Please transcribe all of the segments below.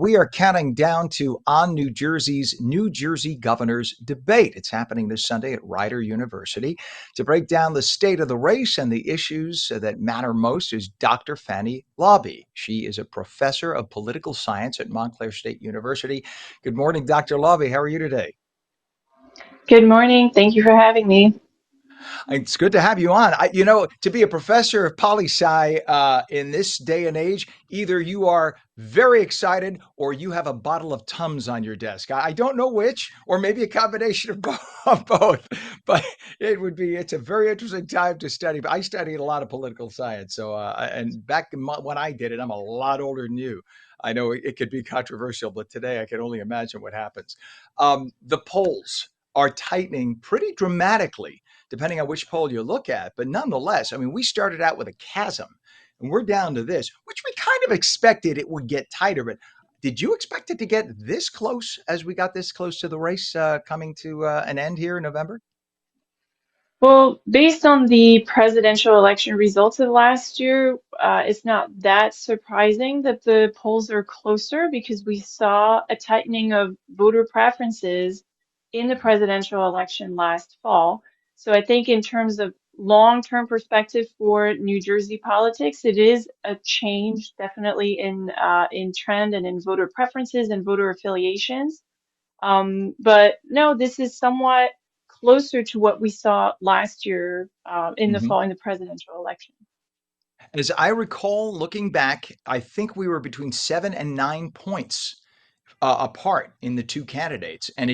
we are counting down to On New Jersey's New Jersey Governor's Debate. It's happening this Sunday at Rider University. To break down the state of the race and the issues that matter most is Dr. Fanny Lauby. She is a professor of political science at Montclair State University. Good morning, Dr. Lauby. How are you today? Good morning. Thank you for having me. It's good to have you on. To be a professor of poli sci in this day and age, either you are very excited or you have a bottle of Tums on your desk. I don't know which, or maybe a combination of both. But it's a very interesting time to study. But I studied a lot of political science. And back when I did it, I'm a lot older than you. I know it could be controversial, but today I can only imagine what happens. The polls are tightening pretty dramatically depending on which poll you look at. But nonetheless, I mean, we started out with a chasm and we're down to this, which we kind of expected it would get tighter. But did you expect it to get this close as we got this close to the race coming to an end here in November? Well, based on the presidential election results of last year, it's not that surprising that the polls are closer because we saw a tightening of voter preferences in the presidential election last fall. So I think in terms of long-term perspective for New Jersey politics, it is a change definitely in trend and in voter preferences and voter affiliations. But no, this is somewhat closer to what we saw last year in the Mhm. fall in the presidential election. As I recall, looking back, I think we were between 7 and 9 points apart in the two candidates. And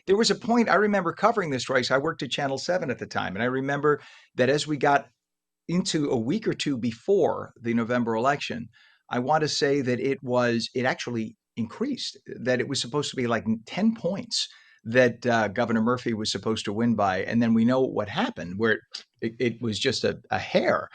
there was a point, I remember covering this race. I worked at Channel 7 at the time. And I remember that as we got into a week or two before the November election, I want to say that it actually increased, that it was supposed to be like 10 points that Governor Murphy was supposed to win by. And then we know what happened, where it was just a hair.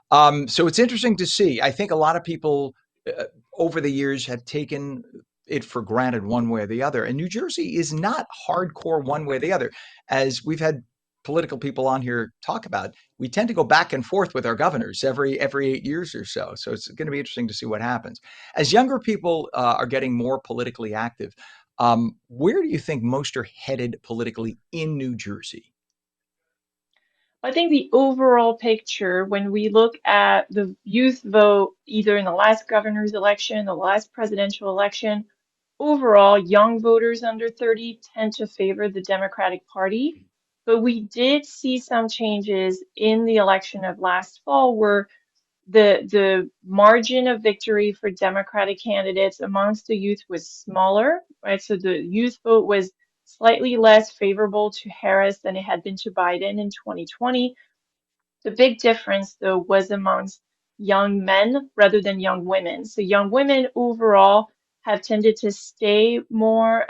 So it's interesting to see. I think a lot of people uh, over the years have taken it for granted one way or the other. And New Jersey is not hardcore one way or the other. As we've had political people on here talk about, we tend to go back and forth with our governors every 8 years or so. So it's going to be interesting to see what happens. As younger people are getting more politically active, where do you think most are headed politically in New Jersey? I think the overall picture, when we look at the youth vote, either in the last governor's election, the last presidential election, overall, young voters under 30 tend to favor the Democratic Party. But we did see some changes in the election of last fall where the margin of victory for Democratic candidates amongst the youth was smaller, right? So the youth vote was slightly less favorable to Harris than it had been to Biden in 2020. The big difference, though, was amongst young men rather than young women. So young women overall have tended to stay more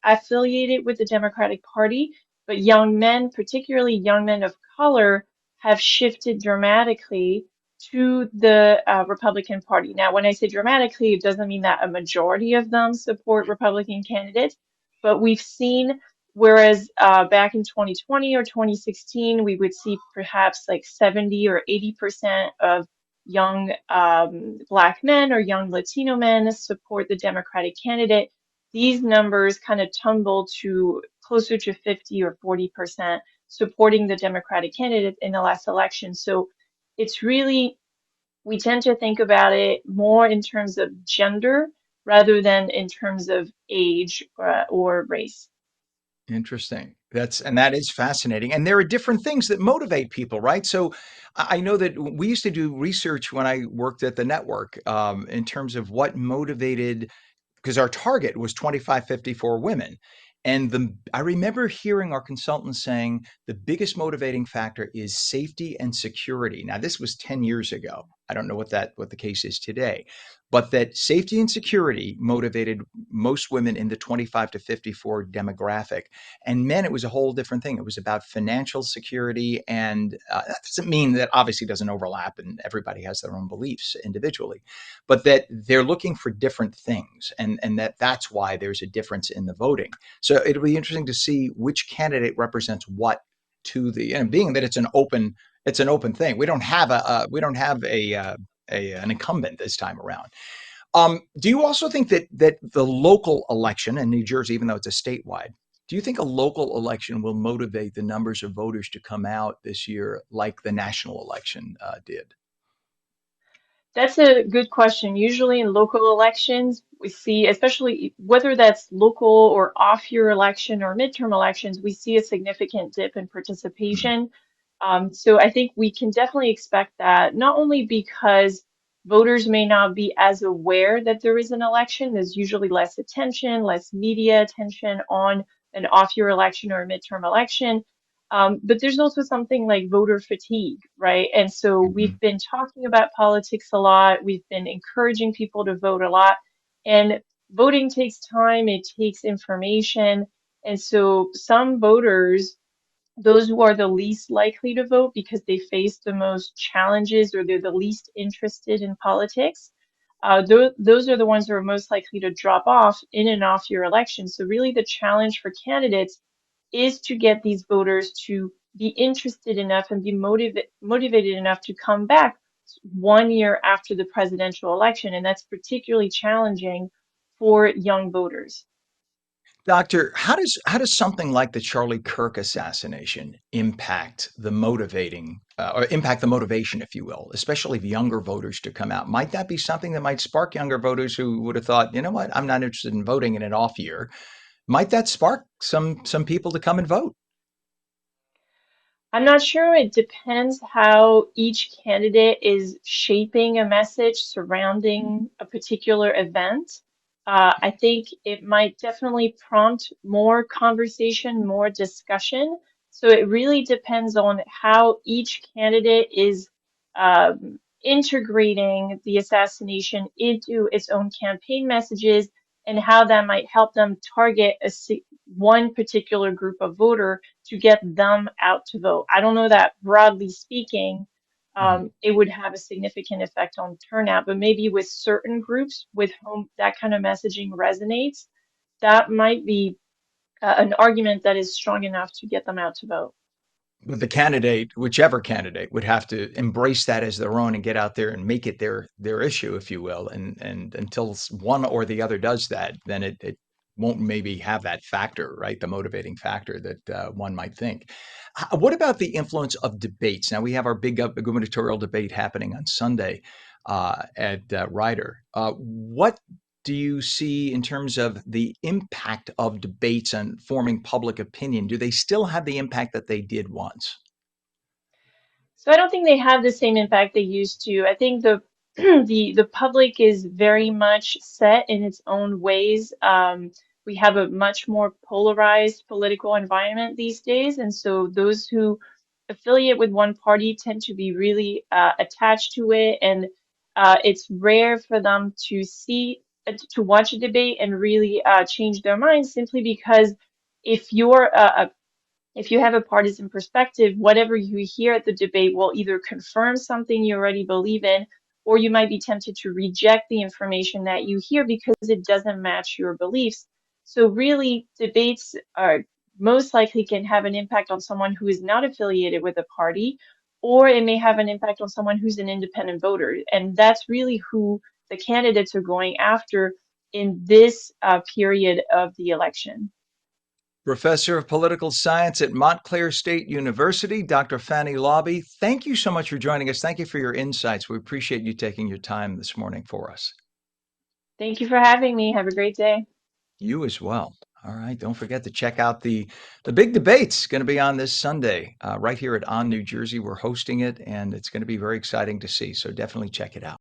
affiliated with the Democratic Party, but young men, particularly young men of color, have shifted dramatically to the Republican Party. Now, when I say dramatically, it doesn't mean that a majority of them support Republican candidates, but we've seen. Whereas back in 2020 or 2016, we would see perhaps like 70 or 80% of young Black men or young Latino men support the Democratic candidate. These numbers kind of tumble to closer to 50 or 40% supporting the Democratic candidate in the last election. So it's really, we tend to think about it more in terms of gender rather than in terms of age or race. Interesting. That is fascinating. And there are different things that motivate people, right? So I know that we used to do research when I worked at the network in terms of what motivated, because our target was 25-50 for women. And I remember hearing our consultants saying the biggest motivating factor is safety and security. Now, this was 10 years ago. I don't know what the case is today, but that safety and security motivated most women in the 25 to 54 demographic. And men, it was a whole different thing. It was about financial security. And that doesn't mean that obviously doesn't overlap and everybody has their own beliefs individually, but that they're looking for different things. And that's why there's a difference in the voting. So it'll be interesting to see which candidate represents what to and being that it's an open thing. We don't have an incumbent this time around. Do you also think that the local election in New Jersey, even though it's a statewide, do you think a local election will motivate the numbers of voters to come out this year like the national election did? That's a good question. Usually in local elections, we see, especially whether that's local or off-year election or midterm elections, we see a significant dip in Hmm. participation. So I think we can definitely expect that, not only because voters may not be as aware that there is an election, there's usually less attention, less media attention on an off-year election or a midterm election. But there's also something like voter fatigue, right? And so we've Hmm. been talking about politics a lot. We've been encouraging people to vote a lot. And voting takes time, it takes information. And so some voters, those who are the least likely to vote because they face the most challenges or they're the least interested in politics, those are the ones who are most likely to drop off in and off year election. So really the challenge for candidates is to get these voters to be interested enough and be motivated enough to come back 1 year after the presidential election. And that's particularly challenging for young voters. Doctor, how does something like the Charlie Kirk assassination impact the motivating or impact the motivation, if you will, especially of younger voters to come out? Might that be something that might spark younger voters who would have thought, you know what, I'm not interested in voting in an off year? Might that spark some people to come and vote? I'm not sure. It depends how each candidate is shaping a message surrounding a particular event. I think it might definitely prompt more conversation, more discussion. So it really depends on how each candidate is integrating the assassination into its own campaign messages and how that might help them target one particular group of voter to get them out to vote. I don't know that broadly speaking, Mhm. it would have a significant effect on turnout, but maybe with certain groups with whom that kind of messaging resonates, that might be an argument that is strong enough to get them out to vote. But the candidate, whichever candidate, would have to embrace that as their own and get out there and make it their issue, if you will. And until one or the other does that, then it won't maybe have that factor, right? The motivating factor that one might think. What about the influence of debates? Now we have our big gubernatorial debate happening on Sunday at Ryder. What do you see in terms of the impact of debates on forming public opinion? Do they still have the impact that they did once? So I don't think they have the same impact they used to. I think the the public is very much set in its own ways. We have a much more polarized political environment these days, and so those who affiliate with one party tend to be really attached to it, and it's rare for them to to watch a debate and really change their minds simply because if you're if you have a partisan perspective, whatever you hear at the debate will either confirm something you already believe in, or you might be tempted to reject the information that you hear because it doesn't match your beliefs. So really, debates are most likely can have an impact on someone who is not affiliated with a party, or it may have an impact on someone who's an independent voter. And that's really who the candidates are going after in this period of the election. Professor of Political Science at Montclair State University, Dr. Fanny Lauby, thank you so much for joining us. Thank you for your insights. We appreciate you taking your time this morning for us. Thank you for having me. Have a great day. You as well. All right. Don't forget to check out the big debates going to be on this Sunday right here at On New Jersey. We're hosting it, and it's going to be very exciting to see. So definitely check it out.